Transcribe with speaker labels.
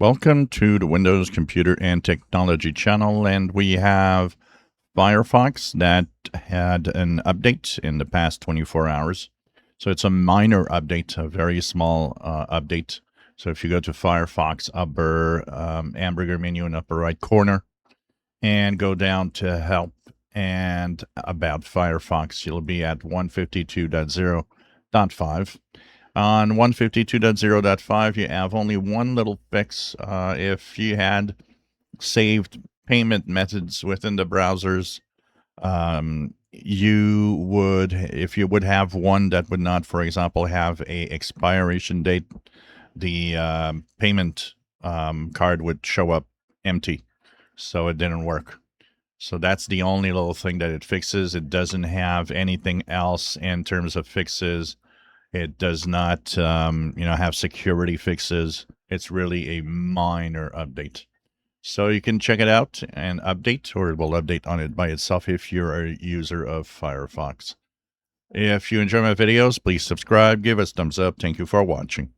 Speaker 1: Welcome to the Windows Computer and Technology channel, and we have Firefox that had an update in the past 24 hours. So it's a minor update, a very small update. So if you go to Firefox upper hamburger menu in upper right corner and go down to Help and About Firefox, you'll be at 152.0.5. On 152.0.5, you have only one little fix. If you had saved payment methods within the browsers, if you would have one that would not, for example, have a expiration date, the payment card would show up empty, so it didn't work. So that's the only little thing that it fixes. It doesn't have anything else in terms of fixes. It does not, have security fixes. It's really a minor update. So you can check it out and update, or it will update on it by itself if you're a user of Firefox. If you enjoy my videos, please subscribe, give us thumbs up. Thank you for watching.